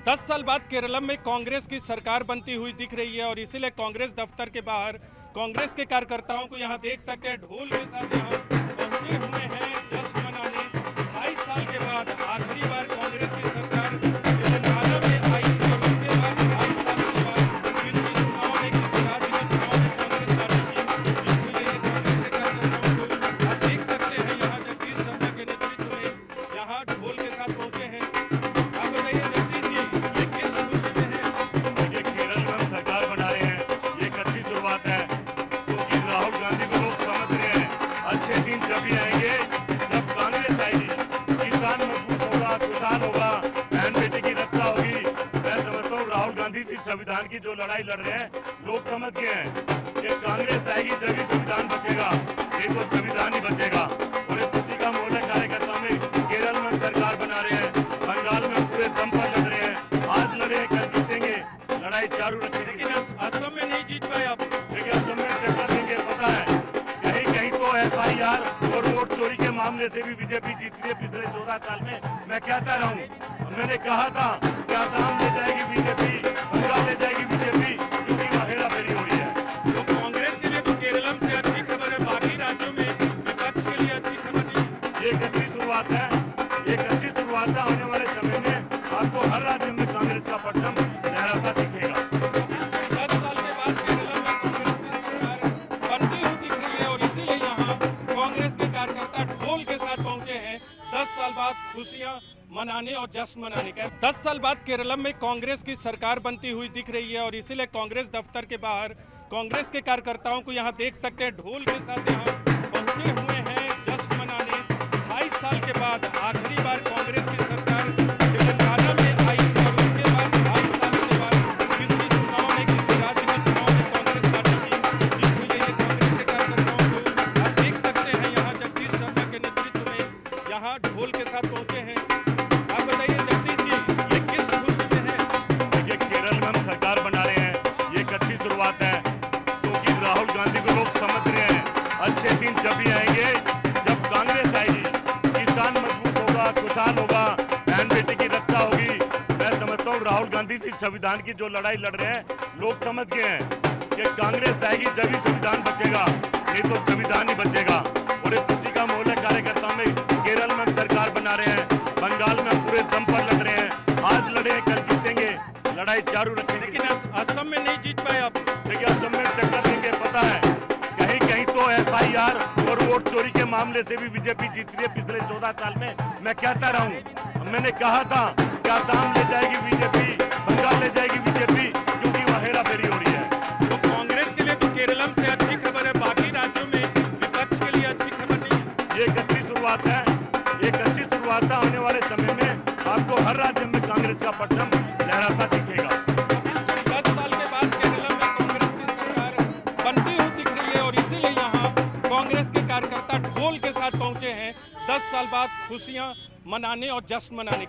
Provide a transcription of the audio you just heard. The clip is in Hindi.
10 साल बाद केरलम में कांग्रेस की सरकार बनती हुई दिख रही है और इसीलिए कांग्रेस दफ्तर के बाहर कांग्रेस के कार्यकर्ताओं को यहाँ देख सकते हैं ढोल के साथ यहाँ पहुंचे हुए हैं जश्न मनाने। 22 साल के बाद आखिरी बार कांग्रेस की सरकार तेलंगाना में आई थी और उसके बाद 22 साल के बाद किसी चुनाव में किसी राज्य के चुनाव में कांग्रेस हारी थी, जिसके लिए कांग्रेस के कार्यकर्ताओं को आप देख सकते हैं यहाँ जगदीश शर्मा के नेतृत्व में यहाँ ढोल के साथ पहुंचे हैं। आप बताइए जगदीश जी, ये किस खुशी में है? ये केरल में हम सरकार बना रहे हैं, ये एक अच्छी शुरुआत है क्योंकि राहुल गांधी को लोग समझ रहे हैं अच्छे दिन जब भी आएंगे जब कांग्रेस आएगी, किसान मजबूत होगा, खुशहाल होगा, बहन बेटी की रक्षा होगी। मैं समझता हूँ राहुल गांधी से संविधान की जो लड़ाई लड़ रहे हैं लोग समझ गए हैं कि कांग्रेस आएगी जब ही संविधान बचेगा, नहीं तो संविधान ही बचेगा। और ये खुशी का माहौल है कार्यकर्ता में। केरल में हम सरकार बना रहे हैं, बंगाल में पूरे दम पर लड़ रहे हैं, आज लड़े कल जीतेंगे, लड़ाई चालू रखेंगे। लेकिन असम में नहीं जीत पाए आप। देखिए असम में टक्कर देंगे, पता है कहीं कहीं तो एसआईआर और वोट चोरी के मामले से भी बीजेपी जीत रही है पिछले 14 साल में। मैं कहता रहा हूँ, मैंने कहा था कि असम ले जाएगी बीजेपी, बंगाल ले जाएगी बीजेपी, क्योंकि वहाँ हेराफेरी हो रही है। तो कांग्रेस के लिए तो केरलम से अच्छी खबर है, बाकी राज्यों में विपक्ष के लिए अच्छी खबर नहीं। ये एक अच्छी शुरुआत है, एक अच्छी शुरुआत है। आने वाले समय में आपको हर राज्य में कांग्रेस का परचम लहराता दिखेगा। 10 साल के बाद केरलम में कांग्रेस की सरकार बनती हुई दिख रही है और इसीलिए यहाँ कांग्रेस के कार्यकर्ता ढोल के साथ पहुंचे हैं 10 साल बाद खुशियां मनाने और जश्न मनाने का। 10 साल बाद केरलम में कांग्रेस की सरकार बनती हुई दिख रही है और इसीलिए कांग्रेस दफ्तर के बाहर कांग्रेस के कार्यकर्ताओं को यहाँ देख सकते हैं ढोल के साथ यहाँ पहुंचे हुए हैं जश्न मनाने। 22 साल के बाद आखिरी बार कांग्रेस की सरकार तेलंगाना में आई थी और उसके बाद 22 साल के बाद किसी चुनाव में किसी राज्य के चुनाव में कांग्रेस हारी थी, जिसके लिए कांग्रेस के कार्यकर्ताओं को आप देख सकते हैं यहाँ जगदीश शर्मा के नेतृत्व में यहाँ ढोल के साथ पहुंचे हैं। आप बताइए जगदीश जी, ये किस खुशी में है? देखिए केरल में हम सरकार बना रहे हैं, ये एक अच्छी शुरुआत है क्योंकि राहुल गांधी को लोग समझ रहे हैं अच्छे दिन जब भी आएंगे जब कांग्रेस आएगी, किसान मजबूत होगा, खुशहाल होगा, बहन बेटी की रक्षा होगी। मैं समझता हूँ राहुल गांधी से संविधान की जो लड़ाई लड़ रहे हैं लोग समझ गए हैं कि कांग्रेस आएगी जब ही संविधान बचेगा, नहीं तो संविधान ही बचेगा। और एक खुशी का माहौल है कार्यकर्ता में। केरल में हम सरकार बना रहे हैं, बंगाल में पूरे दम पर लड़ रहे हैं, आज लड़े कल जीतेंगे, लड़ाई चालू रखेंगे। लेकिन असम में नहीं जीत पाए आप। देखिए असम में टक्कर देंगे, पता है कहीं कहीं तो एसआईआर और वोट चोरी के मामले से भी बीजेपी जीत रही है पिछले 14 साल में। मैं कहता रहा हूँ, मैंने कहा था कि असम ले जाएगी बीजेपी, बंगाल ले जाएगी बीजेपी, क्योंकि वहाँ हेराफेरी हो रही है। तो कांग्रेस के लिए तो केरलम से अच्छी खबर है, बाकी राज्यों में विपक्ष के लिए अच्छी खबर नहीं। ये एक अच्छी शुरुआत है, एक अच्छी शुरुआत है। आने वाले समय में आपको हर राज्य में कांग्रेस का परचम लहराता दिखेगा। 10 साल के बाद केरल में कांग्रेस की सरकार बनती हुई दिख रही है और इसीलिए यहाँ कांग्रेस के कार्यकर्ता ढोल के साथ पहुंचे हैं 10 साल बाद खुशियां मनाने और जश्न मनाने।